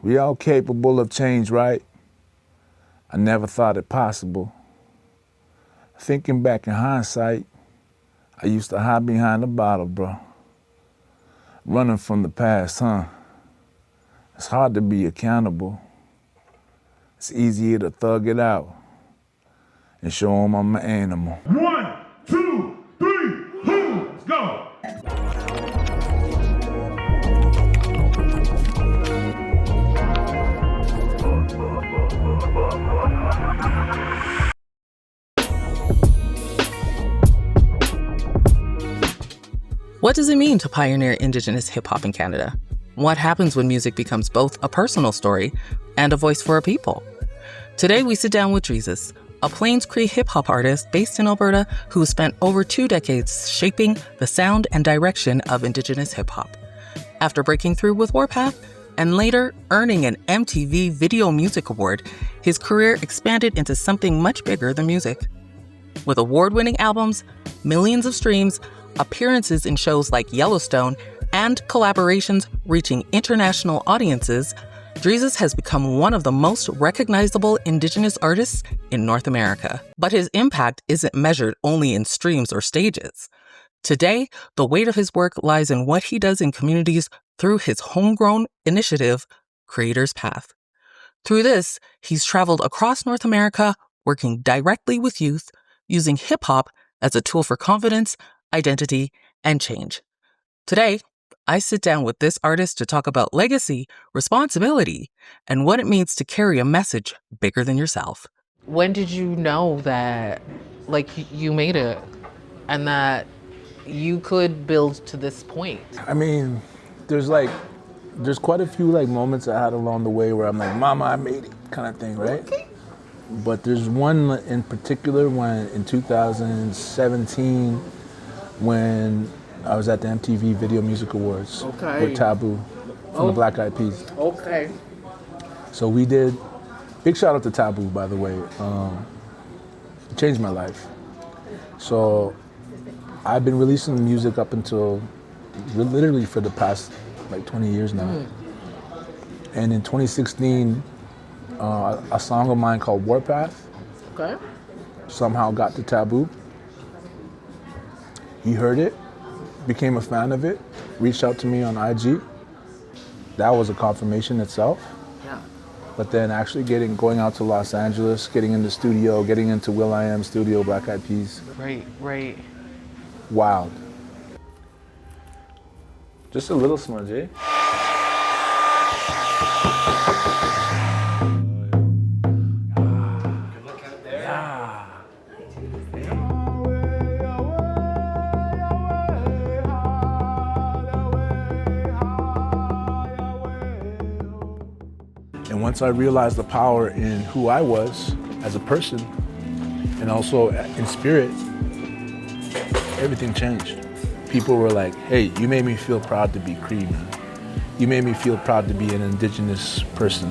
We all capable of change, right? I never thought it possible. Thinking back in hindsight, I used to hide behind the bottle, bro. Running from the past, huh? It's hard to be accountable. It's easier to thug it out and show them I'm an animal. 1, 2, 3, let's go. What does it mean to pioneer Indigenous hip-hop in Canada? What happens when music becomes both a personal story and a voice for a people? Today, we sit down with Drezus, a Plains Cree hip-hop artist based in Alberta who spent over 2 decades shaping the sound and direction of Indigenous hip-hop. After breaking through with Warpath and later earning an MTV Video Music Award, his career expanded into something much bigger than music. With award-winning albums, millions of streams, appearances in shows like Yellowstone, and collaborations reaching international audiences, Drezus has become one of the most recognizable Indigenous artists in North America. But his impact isn't measured only in streams or stages. Today, the weight of his work lies in what he does in communities through his homegrown initiative, Creator's Path. Through this, he's traveled across North America, working directly with youth, using hip-hop as a tool for confidence, identity, and change. Today, I sit down with this artist to talk about legacy, responsibility, and what it means to carry a message bigger than yourself. When did you know that, you made it and that you could build to this point? I mean, there's quite a few moments I had along the way where I'm like, Mama, I made it, kind of thing, right? Okay. But there's one in particular when in 2017, when I was at the MTV Video Music Awards with Taboo from the Black Eyed Peas. Okay. So we did, big shout out to Taboo, by the way. It changed my life. So I've been releasing music up until literally for the past 20 years now. And in 2016, a song of mine called Warpath somehow got to Taboo. He heard it, became a fan of it, reached out to me on IG. That was a confirmation itself. Yeah. But then actually going out to Los Angeles, getting in the studio, getting into will.i.am studio, Black Eyed Peas. Right. Wild. Just a little smudge, eh? And once I realized the power in who I was as a person and also in spirit, everything changed. People were like, hey, you made me feel proud to be Cree, man. You made me feel proud to be an Indigenous person.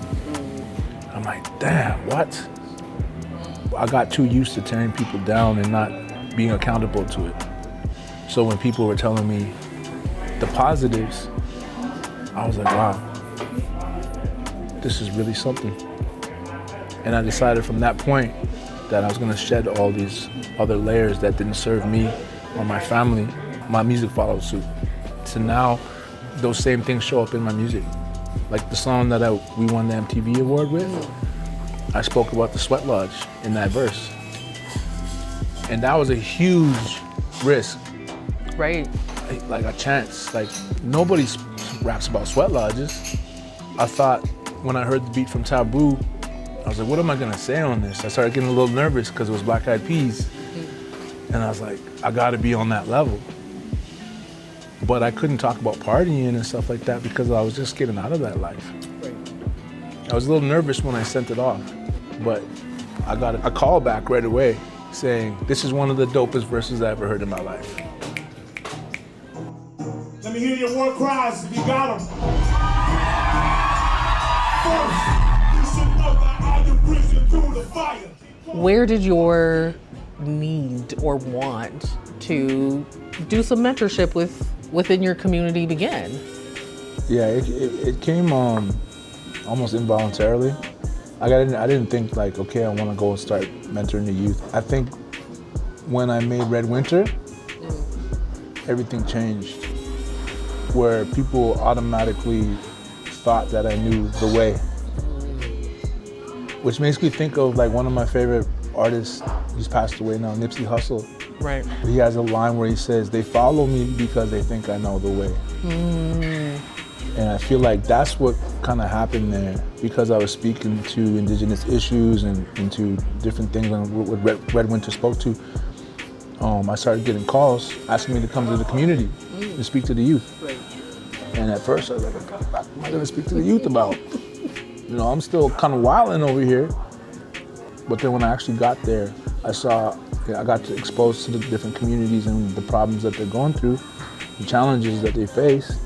I'm like, damn, what? I got too used to tearing people down and not being accountable to it. So when people were telling me the positives, I was like, wow. This is really something. And I decided from that point that I was gonna shed all these other layers that didn't serve me or my family. My music followed suit. So now those same things show up in my music. Like the song that we won the MTV award with, I spoke about the sweat lodge in that verse. And that was a huge risk. Right. Like a chance. Nobody raps about sweat lodges. I thought, when I heard the beat from Taboo, I was like, what am I gonna say on this? I started getting a little nervous because it was Black Eyed Peas. And I was like, I gotta be on that level. But I couldn't talk about partying and stuff like that because I was just getting out of that life. I was a little nervous when I sent it off, but I got a call back right away saying, this is one of the dopest verses I ever heard in my life. Let me hear your war cries if you got them. Where did your need or want to do some mentorship within your community begin? Yeah, it came almost involuntarily. I didn't think like, okay, I want to go and start mentoring the youth. I think when I made Red Winter, everything changed, where people automatically thought that I knew the way, which makes me think of like one of my favorite artists. He's passed away now, Nipsey Hussle. Right. He has a line where he says, "They follow me because they think I know the way." And I feel like that's what kind of happened there, because I was speaking to Indigenous issues and into different things on what Red Winter spoke to. I started getting calls asking me to come to the community and speak to the youth. Right. And at first I was like, what am I going to speak to the youth about? You know, I'm still kind of wilding over here. But then when I actually got there, I got to expose to the different communities and the problems that they're going through, the challenges that they face.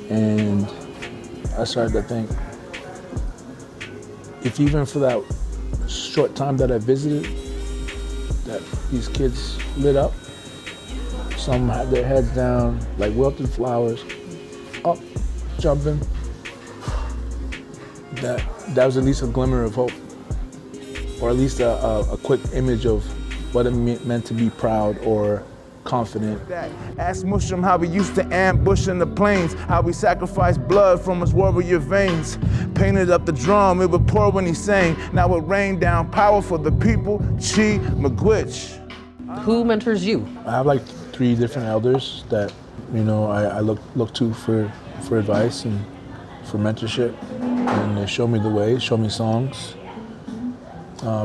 And I started to think, if even for that short time that I visited, that these kids lit up, some had their heads down like wilted flowers, up, jumping, that was at least a glimmer of hope, or at least a quick image of what it meant to be proud or confident. Ask Mushroom how we used to ambush in the plains, how we sacrificed blood from his warrior veins. Painted up the drum, it would pour when he sang. Now it rained down power for the people, Chi McGwitch. Who mentors you? I have like 3 different elders that, you know, I look to for advice and for mentorship. And they show me the way, show me songs,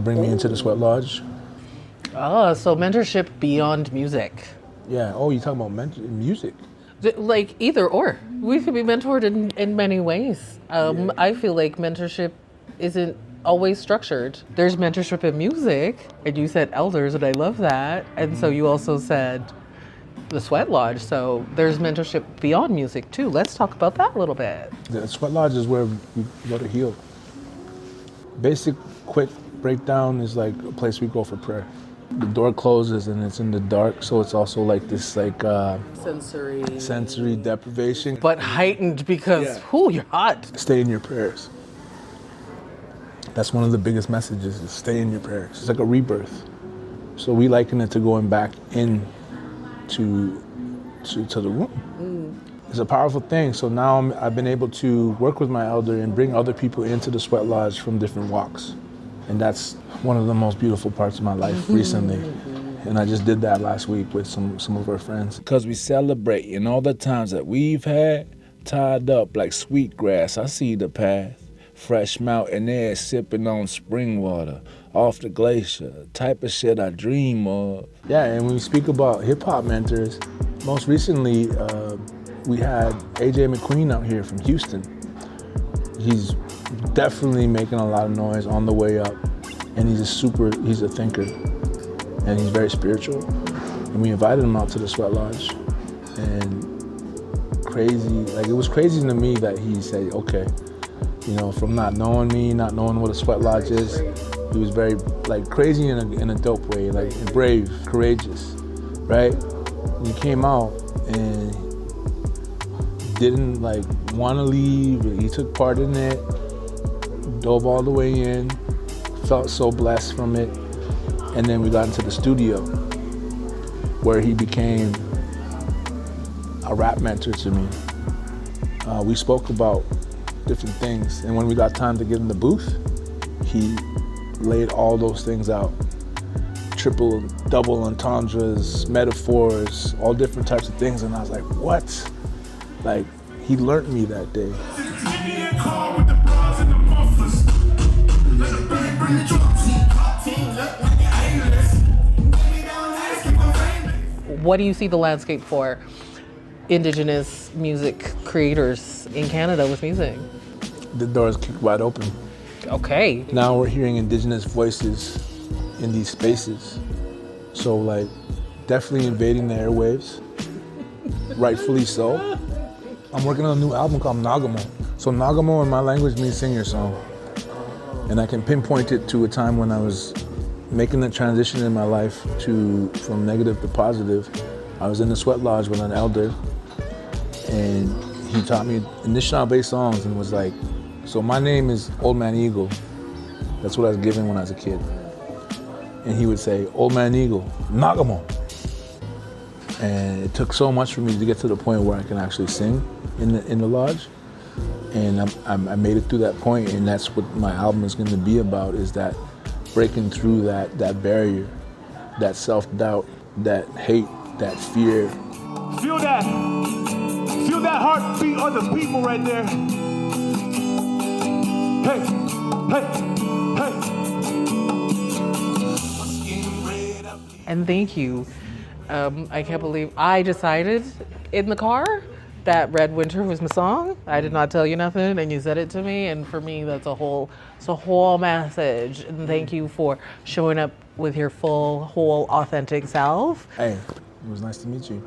bring me into the Sweat Lodge. Oh, so mentorship beyond music. Yeah, oh, you talking about music? Like either or. We could be mentored in many ways. I feel like mentorship isn't always structured. There's mentorship in music, and you said elders, and I love that. And so you also said the Sweat Lodge, so there's mentorship beyond music too. Let's talk about that a little bit. The Sweat Lodge is where we go to heal. Basic, quick breakdown is like a place we go for prayer. The door closes and it's in the dark, so it's also like this like sensory deprivation. But heightened because, you're hot. Stay in your prayers. That's one of the biggest messages, is stay in your prayers. It's like a rebirth. So we liken it to going back in to the room. It's a powerful thing. So now I've been able to work with my elder and bring other people into the Sweat Lodge from different walks. And that's one of the most beautiful parts of my life recently. And I just did that last week with some of our friends. Because we celebrating all the times that we've had, tied up like sweet grass. I see the path. Fresh mountain air sipping on spring water, off the glacier, type of shit I dream of. Yeah, and when we speak about hip hop mentors, most recently we had AJ McQueen out here from Houston. He's definitely making a lot of noise on the way up, and he's a thinker, and he's very spiritual. And we invited him out to the Sweat Lodge, and it was crazy to me that he said, okay, you know, from not knowing me, not knowing what a Sweat Lodge is, he was very like crazy in a dope way, like brave, courageous, right? He came out and didn't like want to leave. He took part in it, dove all the way in, felt so blessed from it. And then we got into the studio where he became a rap mentor to me. We spoke about different things. And when we got time to get in the booth, he laid all those things out. Triple, double entendres, metaphors, all different types of things. And I was like, what? Like, he learned me that day. What do you see the landscape for Indigenous music creators in Canada with music? The door is kicked wide open. Okay. Now we're hearing Indigenous voices in these spaces. So like, definitely invading the airwaves, rightfully so. I'm working on a new album called Nagamo. So Nagamo in my language means sing your song. And I can pinpoint it to a time when I was making the transition in my life from negative to positive. I was in the Sweat Lodge with an elder, and he taught me Anishinaabe songs and was like, so my name is Old Man Eagle. That's what I was given when I was a kid. And he would say, Old Man Eagle, Nagamo. And it took so much for me to get to the point where I can actually sing in the lodge. And I made it through that point, and that's what my album is going to be about, is that breaking through that barrier, that self-doubt, that hate, that fear. Feel that. Feel that heartbeat of the people right there. Hey, hey, hey. And thank you. I can't believe I decided in the car that Red Winter was my song. I did not tell you nothing, and you said it to me, and for me, it's a whole message. And thank you for showing up with your full, whole, authentic self. Hey, it was nice to meet you.